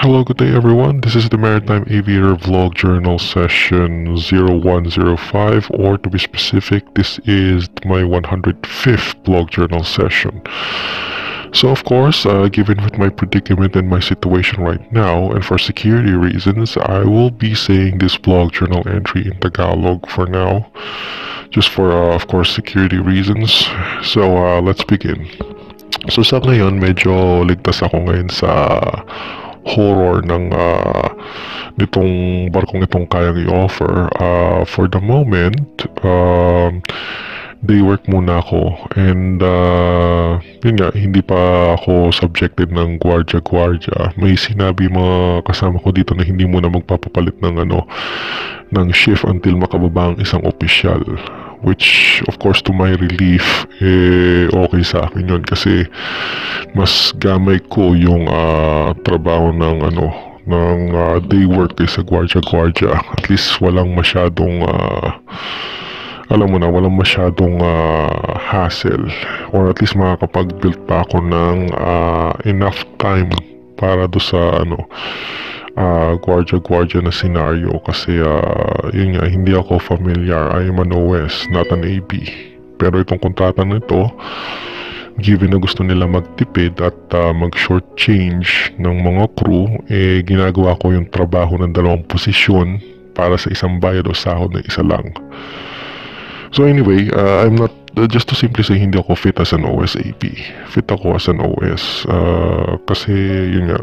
Hello, good day everyone. This is the Maritime Aviator Vlog Journal session 0105, or to be specific, this is my 105th Vlog Journal session. So of course, given with my predicament and my situation right now, and for security reasons, I will be saying this Vlog Journal entry in Tagalog for now, just for of course security reasons. So let's begin. So sa ngayon, medyo ligtas ako ngayon sa horror ng nitong barkong itong kayang i-offer. For the moment, day work muna ako, and yun nga, hindi pa ako subjected ng gwardya. May sinabi mga kasama ko dito na hindi muna magpapapalit ng ng shift until makababa ang isang opisyal, which of course to my relief okay sa akin yun, kasi mas gamay ko yung trabaho ng day work kaysa gwardya. At least walang masyadong walang masyadong hassle, or at least makakapag-build pa ako ng enough time para do sa gwardya na scenario, kasi yun nga, hindi ako familiar. I am an OS, not an AB. Pero itong kontrata nito, given na gusto nila magtipid at mag-short change ng mga crew, ginagawa ko yung trabaho ng dalawang posisyon para sa isang bayad o sahod na isa lang. So anyway, I'm not, just to simply say, hindi ako fit as an OS AP. Fit ako as an OS, kasi yun nga.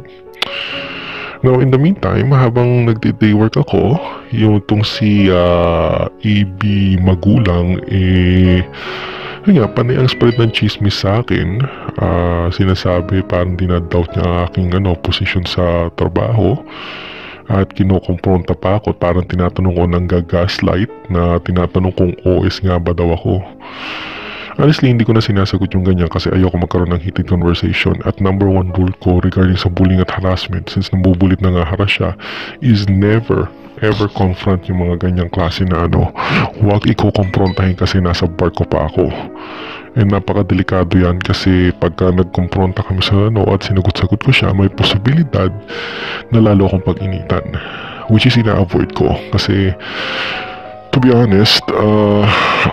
Now, in the meantime, habang nagdi-day work ako, yung itong si AB Magulang, yun nga, panay ang spread ng chismis sa akin. Sinasabi parang dinadoubt niya ang aking posisyon sa trabaho, at kinukumpronta pa ako, parang tinatanong ko ng gaslight, na tinatanong kung OS nga ba daw ako. Honestly, hindi ko na sinasagot yung ganyan kasi ayoko magkaroon ng heated conversation. At number one rule ko regarding sa bullying at harassment, since nambubulit na nga haras siya, is never ever confront yung mga ganyang klase na huwag iko-confrontahin kasi nasa barko pa ako. And napakadelikado yan, kasi pagka nagkompronta kami sa at sinagot-sagot ko siya, may posibilidad na lalo akong pag-initan, which is ina-avoid ko. Kasi to be honest,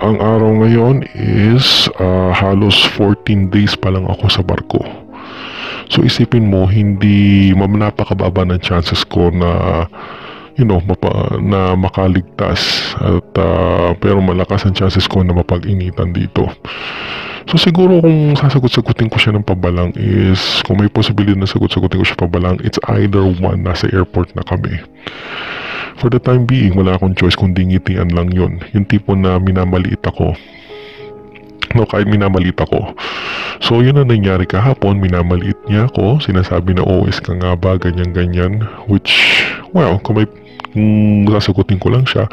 ang araw ngayon is halos 14 days pa lang ako sa barko. So isipin mo, hindi napakababa ng chances ko na na makaligtas, at pero malakas ang chances ko na mapag-initan dito. So siguro kung sasagot-sagutin ko siya ng pabalang is, kung may posibilidad na sagot-sagutin ko siya pabalang, it's either one, nasa airport na kami. For the time being, wala akong choice kundi ngitian lang yun. Yung tipo na minamaliit ako. Kahit minamaliit ako. So yun ang nangyari kahapon, minamaliit niya ako, sinasabi na OS ka nga ba, ganyan-ganyan. Which, well, kung sasagutin ko lang siya,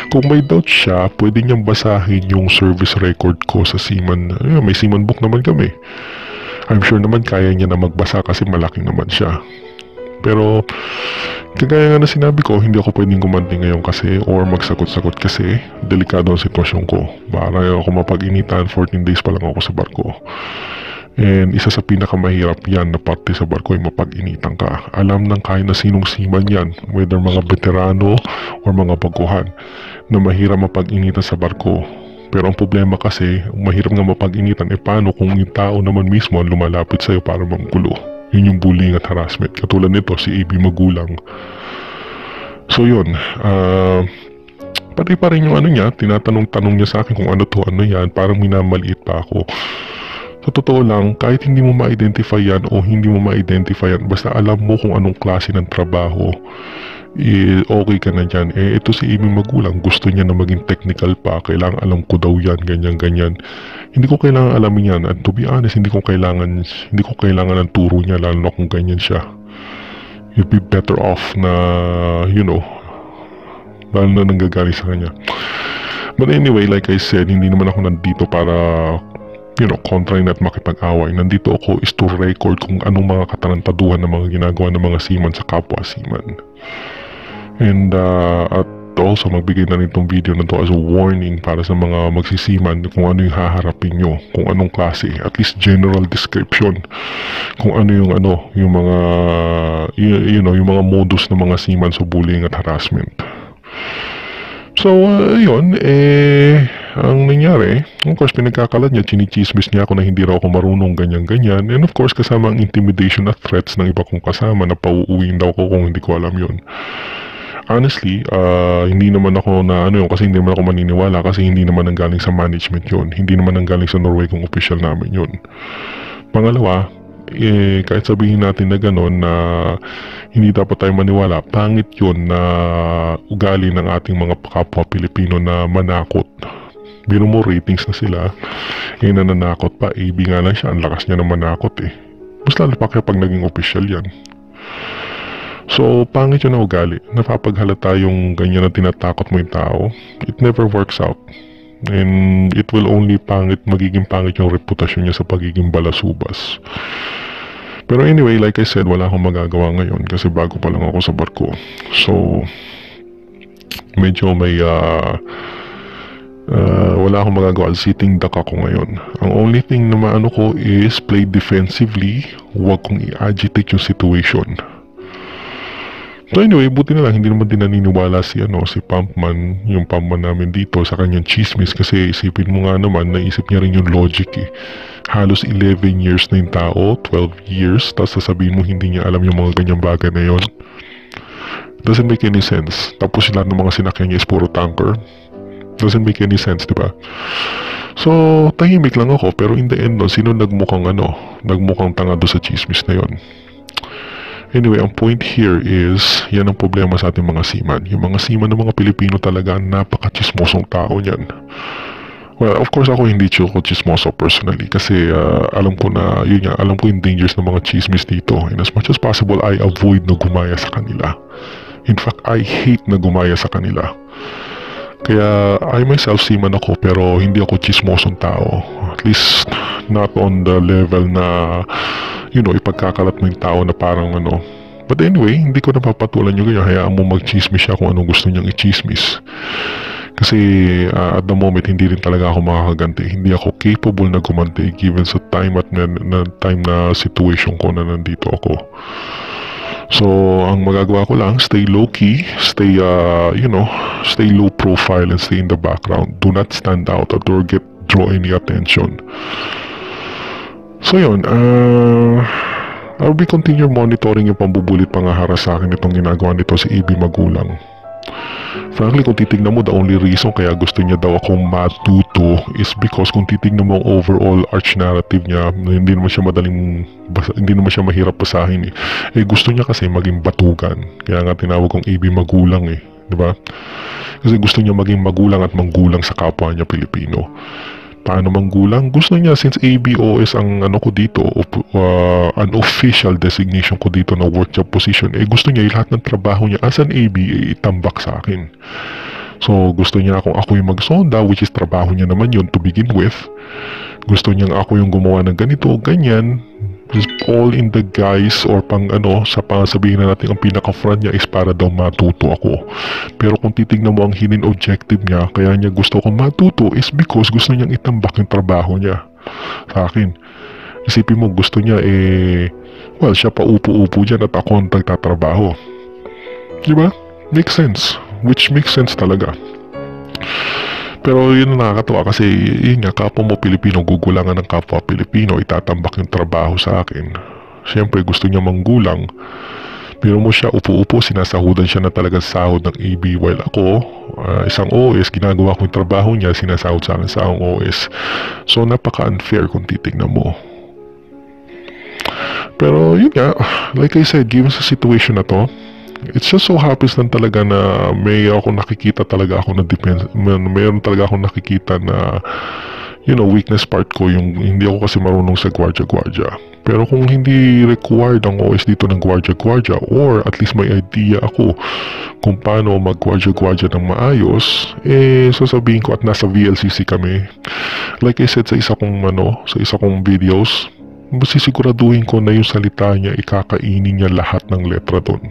kung may doubt siya, pwede niyang basahin yung service record ko sa Seaman. May Seaman book naman kami. I'm sure naman kaya niya na magbasa kasi malaking naman siya. Pero kagaya nga na sinabi ko, hindi ako pwedeng gumanti ngayon kasi, or magsagot-sagot kasi delikado ang sitwasyon ko. Para ako mapag-initan, 14 days pa lang ako sa barko. And isa sa pinakamahirap yan na parte sa barko ay mapag-initan ka. Alam ng kahit na sinong seaman yan, whether mga veterano or mga baguhan, na mahirap mapag-initan sa barko. Pero ang problema kasi, mahirap nga mapag-initan, paano kung yung tao naman mismo ang lumalapit sa'yo para manggulo? Yun yung bullying at harassment. Katulad nito, si AB Magulang. So yun, pati pa rin yung niya, tinatanong-tanong niya sa akin kung ano yan, parang minamaliit pa ako. Sa totoo lang, kahit hindi mo ma-identify yan o hindi mo ma-identify yan, basta alam mo kung anong klase ng trabaho, okay ka na dyan. Ito si AB Magulang, gusto niya na maging technical pa, kailangan alam ko daw yan, ganyan-ganyan. Hindi ko kailangan alamin yan, at to be honest, hindi ko kailangan ng turo niya, lalo na kung ganyan siya. You'd be better off na, lalo na nanggagaling sa kanya. But anyway, like I said, hindi naman ako nandito para kontrain at makipag-away. Nandito ako is to record kung anong mga katarantaduhan na mga ginagawa ng mga seaman sa kapwa seaman. And at also magbigay na rin itong video na to as a warning para sa mga magsisiman kung ano yung haharapin nyo, kung anong klase, at least general description kung ano yung mga yung mga modus ng mga seaman sa bullying at harassment. So, yun, ang nangyari, of course, pinagkakalat niya, chinichismis niya ako na hindi raw ako marunong ganyan-ganyan, and of course, kasama ang intimidation at threats ng iba kong kasama na pauuwiin daw ko kung hindi ko alam yun. Honestly, hindi naman ako na kasi hindi naman ako maniniwala kasi hindi naman ang galing sa management yun, hindi naman ang galing sa Norway kung official namin yun. Pangalawa, kahit sabihin natin na gano'n na hindi dapat tayo maniwala, pangit yun na ugali ng ating mga kapwa Pilipino na manakot. Biro mo, ratings na sila, nananakot pa, AB nga lang siya, ang lakas niya na manakot mas lalo pa kaya pag naging official yan. So, pangit yun na ugali, napapaghalata yung ganyan na tinatakot mo yung tao, it never works out. And it will only magiging pangit yung reputasyon niya sa pagiging balasubas. Pero anyway, like I said, wala akong magagawa ngayon kasi bago pa lang ako sa barko. So, medyo may wala akong magagawa. Sitting duck ako ngayon. Ang only thing na maano ko is play defensively. Huwag kong i-agitate yung situation. So anyway, buti na lang hindi naman din naniniwala si Pumpman, yung Pumpman namin dito sa kanyang chismis kasi isipin mo nga naman, naisip niya rin yung logic Halos 11 years na yung tao, 12 years, tapos sasabihin mo hindi niya alam yung mga ganyang bagay na yun. Doesn't make any sense. Tapos sila ng mga sinakyan niya is puro tanker. Doesn't make any sense, diba? So, tahimik lang ako, pero in the end sino nagmukhang tanga do sa chismis na yun? Anyway, ang point here is, yan ang problema sa ating mga seaman. Yung mga seaman ng mga Pilipino talaga, napaka-chismosong tao niyan. Well, of course ako hindi ko chismoso personally kasi alam ko yung dangers ng mga chismis dito. And as much as possible, I avoid na gumaya sa kanila. In fact, I hate na gumaya sa kanila. Kaya I myself seaman ako pero hindi ako chismosong tao. At least not on the level na ipagkakalat mo yung tao na parang But anyway, hindi ko napapatulan yung ganyan. Hayaan mo mag-chismis siya kung anong gusto niyang i-chismis. Kasi at the moment, hindi rin talaga ako makakaganti. Hindi ako capable na gumanti given sa time na situation ko na nandito ako. So, ang magagawa ko lang, stay low-key, stay low profile and stay in the background. Do not stand out or draw any attention. So yun, I'll be continue monitoring yung pambubulit pangaharas sa akin itong ginagawa nito si AB Magulang. Frankly, kung titignan mo, the only reason kaya gusto niya daw akong matuto is because kung titignan mo ang overall arch narrative niya, hindi naman siya mahirap basahin gusto niya kasi maging batugan. Kaya nga tinawag kong AB Magulang diba? Kasi gusto niya maging magulang at manggulang sa kapwa niya Pilipino. Paano manggulang? Gusto niya, since ABOS ang ko dito, an official designation ko dito na work job position, gusto niya lahat ng trabaho niya as an AB itambak sa akin. So gusto niya ako yung magsonda, which is trabaho niya naman yun to begin with. Gusto niya ako yung gumawa ng ganito, ganyan. Just all in the guise or sa sabihin na natin ang pinaka-front niya is para daw matuto ako. Pero kung titignan mo ang hidden objective niya, kaya niya gusto kong matuto is because gusto niyang itambak yung trabaho niya sa akin. Isipin mo, gusto niya siya pa upo-upo dyan at ako ang nagtatrabaho. Diba? Makes sense. Which makes sense talaga. Pero yun na nakakatawa kasi yun nga, kapwa mo Pilipino, gugulangan ng kapwa Pilipino, itatambak yung trabaho sa akin. Siyempre gusto niya manggulang, pero mo siya upo-upo, sinasahudan siya na talagang sahod ng AB, while ako, isang OS, ginagawa ko yung trabaho niya, sinasahod sa akin sa ang OS. So napaka-unfair kung titignan mo. Pero yun nga, like I said, given sa situation na to, it's just so happens lang talaga na mayroon talaga ako nakikita na weakness part ko, yung hindi ako kasi marunong sa gwardya. Pero kung hindi required ang OS dito ng gwardya or at least may idea ako kung paano mag-gwardya ng maayos, sasabihin ko at nasa VLCC kami. Like I said sa isa kong videos, sisiguraduhin ko na yung salita niya, ikakainin niya lahat ng letra doon.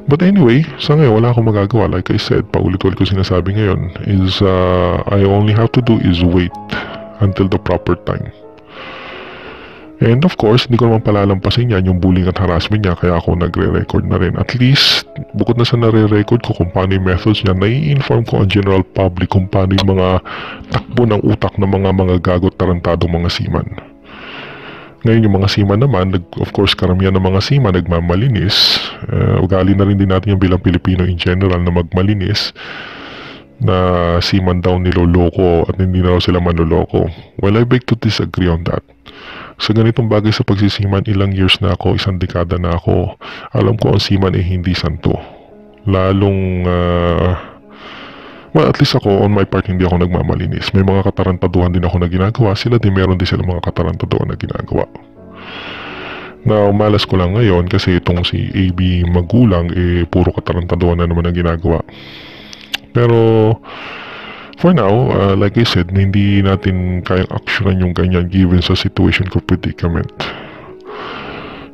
But anyway, sa ngayon wala akong magagawa. Like I said, paulit-ulit ko sinasabi ngayon is I only have to do is wait until the proper time. And of course, hindi ko naman palalampasin yan yung bullying at harassment niya, kaya ako nagre-record na rin. At least, bukod na sa nare-record ko kung paano yung methods niya, nai-inform ko ang general public kung paano yung mga takbo ng utak ng mga gagot tarantadong mga seaman. Ngayon yung mga seaman naman, of course karamihan ng mga seaman nagmamalinis. Ugali na rin din natin yung bilang Pilipino in general na magmalinis, na seaman daw niloloko at hindi na raw sila manloloko. Well, I beg to disagree on that. Sa ganitong bagay sa pagsisiman, ilang years na ako, isang dekada na ako, alam ko ang seaman ay hindi santo. Lalong, well, at least ako, on my part, hindi ako nagmamalinis. May mga katarantaduhan din ako na ginagawa, sila din meron din sila mga katarantaduhan na ginagawa. Now, malas ko lang ngayon kasi itong si AB magulang, puro katarantaduhan na naman ang ginagawa. Pero, for now, like I said, hindi natin kayang aksyonan yung ganyan given sa situation ko predicament.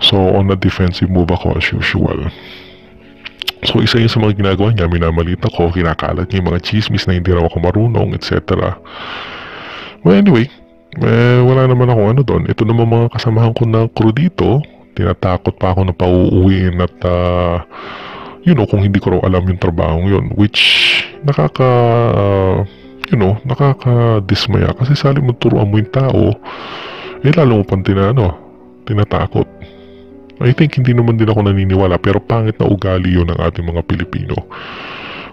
So, on a defensive move ako as usual. So, isa yun sa mga ginagawa niya, minamalit ako, kinakalat niya yung mga chismis na hindi raw ako marunong, etc. Well, anyway, wala naman akong ano doon. Ito naman mga kasamahan ko na crew dito, tinatakot pa ako na pauuwiin at kung hindi ko raw alam yung trabaho yun, which nakaka-dismaya kasi sali mo turuan mo yung tao, lalo mo pang tinatakot. I think hindi naman din ako naniniwala, pero pangit na ugali yun ng ating mga Pilipino.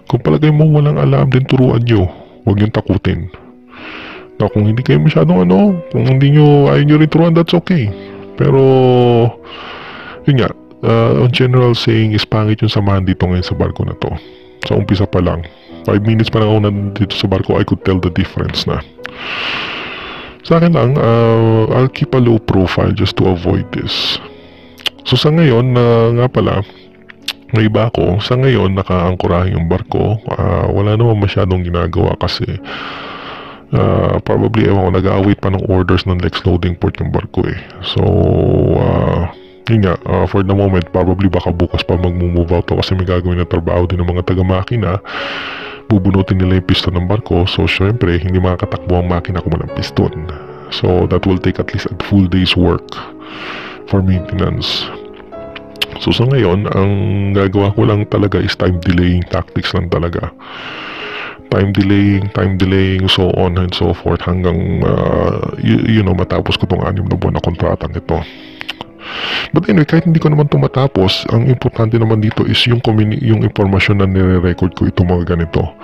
Kung palagay mo walang alam din, turuan nyo, huwag nyo takutin. Na kung hindi kayo masyadong kung hindi nyo, ayaw nyo rin turuan, that's okay. Pero yun nga, ang general saying is pangit yung samahan dito ngayon sa barko na to. Sa umpisa pa lang, 5 minutes pa lang ako nandito sa barko, I could tell the difference na. Sa akin lang, I'll keep a low profile just to avoid this. So sa ngayon, nga pala, may iba ako, sa ngayon nakaangkurahe yung barko, wala naman masyadong ginagawa kasi probably nag-await pa ng orders ng next loading port yung barko So, yun nga, for the moment, probably baka bukas pa mag-move out to kasi may gagawin na trabaho din ng mga taga-makina. Bubunutin nila yung piston ng barko. So, syempre, hindi makakatakbo ang makina kung walang piston. So, that will take at least a full day's work for maintenance. So, sa ngayon, ang gagawa ko lang talaga is time delaying tactics lang talaga. Time delaying, so on and so forth hanggang, matapos ko tong 6 na buwan na kontratang ito. But anyway, kahit hindi ko naman ito matapos, ang importante naman dito is yung informasyon na nire-record ko itong mga ganito.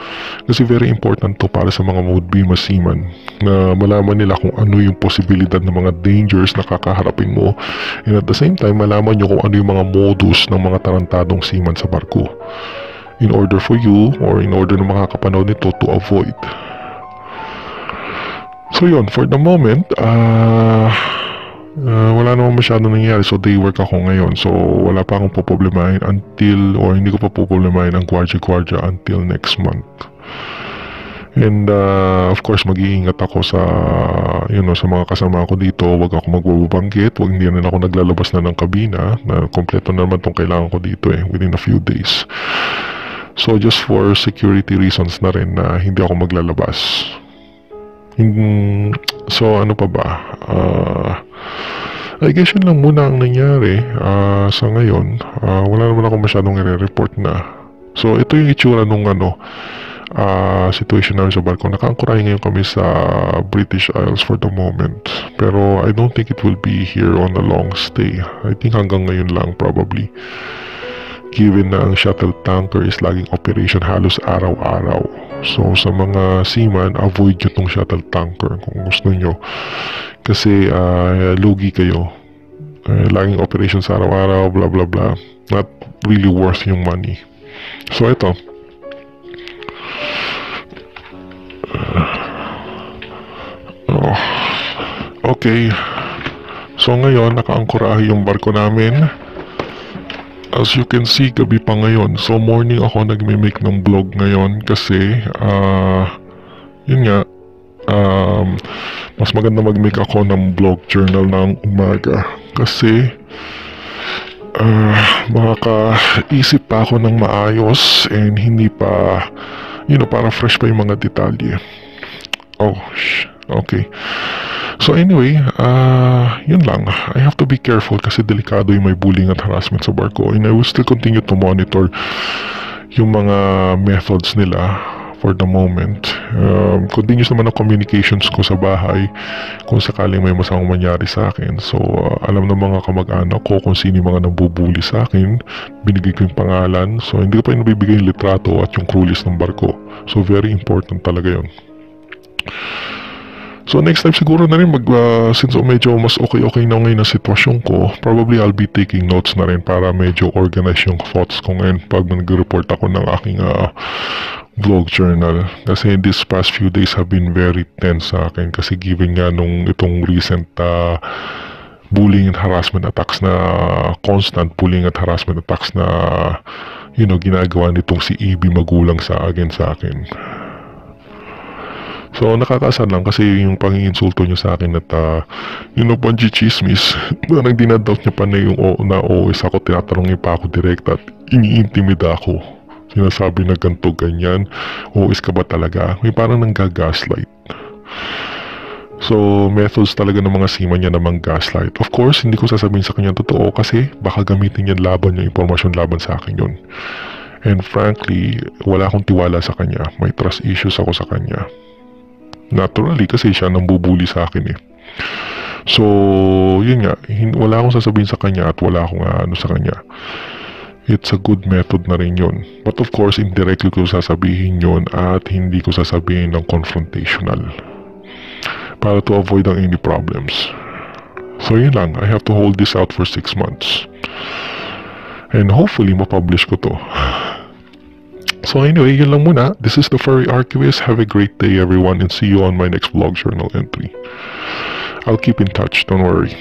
Kasi very important to para sa mga would-be seaman na malaman nila kung ano yung posibilidad ng mga dangers na kakaharapin mo. And at the same time, malaman nyo kung ano yung mga modus ng mga tarantadong seaman sa barko. In order for you, or in order na makakapanood nito to avoid. So yun, for the moment, wala namang masyadong nangyayari, so day work ako ngayon, so wala pa akong poproblemahin hindi ko pa poproblemahin ang gwardiya until next month. And of course mag-iingat ako sa sa mga kasama ko dito, wag ako magbabanggit, hindi na ako naglalabas na ng kabina, na kompleto na naman tong kailangan ko dito within a few days. So just for security reasons na rin na hindi ako maglalabas. So ano pa ba? I guess yun lang muna ang nangyari sa ngayon. Wala naman ako masyadong i-report na. So ito yung itsura nung situation namin sa barko. Nakaangkurahe ngayon kami sa British Isles for the moment. Pero I don't think it will be here on a long stay. I think hanggang ngayon lang probably. Given na ang shuttle tanker is laging operation halos araw-araw. So sa mga seaman, avoid nyo tong shuttle tanker kung gusto nyo. Kasi lugi kayo. Laging operation sa araw-araw, blah blah blah. Not really worth yung money. So ito. Okay. So ngayon, nakaangkurahe yung barko namin. As you can see, gabi pa ngayon. So morning ako nagme-make ng vlog ngayon kasi yun nga, mas maganda mag-make ako ng vlog journal ng umaga kasi makakaisip pa ako ng maayos and hindi pa, para fresh pa yung mga detalye. Okay. So anyway, yun lang. I have to be careful kasi delikado yung may bullying at harassment sa barko, and I will still continue to monitor yung mga methods nila for the moment. Continuous naman ang communications ko sa bahay kung sakaling may masamang mangyari sa akin. So alam ng mga kamag-anak ko kung sino yung mga nambubuli sa akin. Binigay ko yung pangalan. So hindi ko pa yung nabibigay yung litrato at yung crew list ng barko. So very important talaga yun. So next time siguro na rin since medyo mas okay na ngayon ang sitwasyon ko, probably I'll be taking notes na rin para medyo organize yung thoughts ko ngayon pag nag-report ako ng aking vlog journal. Kasi these past few days have been very tense sa akin kasi given nga nung itong recent bullying and harassment attacks na constant bullying at harassment attacks na ginagawa nitong si EB magulang sa akin. So nakakasad lang kasi yung pang-insulto niya sa akin at panjichismis, parang dinadoubt niya pa na yung OS ako, tinatanongin pa ako direct at iniintimida ako. Sinasabi na ganito ganyan, OS ka ba talaga? May parang nanggagaslight. So methods talaga ng mga seaman niya namang gaslight. Of course, hindi ko sasabihin sa kanya totoo kasi baka gamitin niya laban yung impormasyon laban sa akin yun. And frankly, wala akong tiwala sa kanya. May trust issues ako sa kanya. Naturally kasi siya nang bubuli sa akin eh. So yun nga, wala akong sasabihin sa kanya at wala akong sa kanya. It's a good method na rin yun. But of course, indirectly ko sasabihin yun at hindi ko sasabihin ng confrontational para to avoid any problems. So yun lang, I have to hold this out for 6 months and hopefully mapublish ko to. So anyway, yun lang muna. This is the Furry Archivist. Have a great day everyone and see you on my next vlog journal entry. I'll keep in touch, don't worry.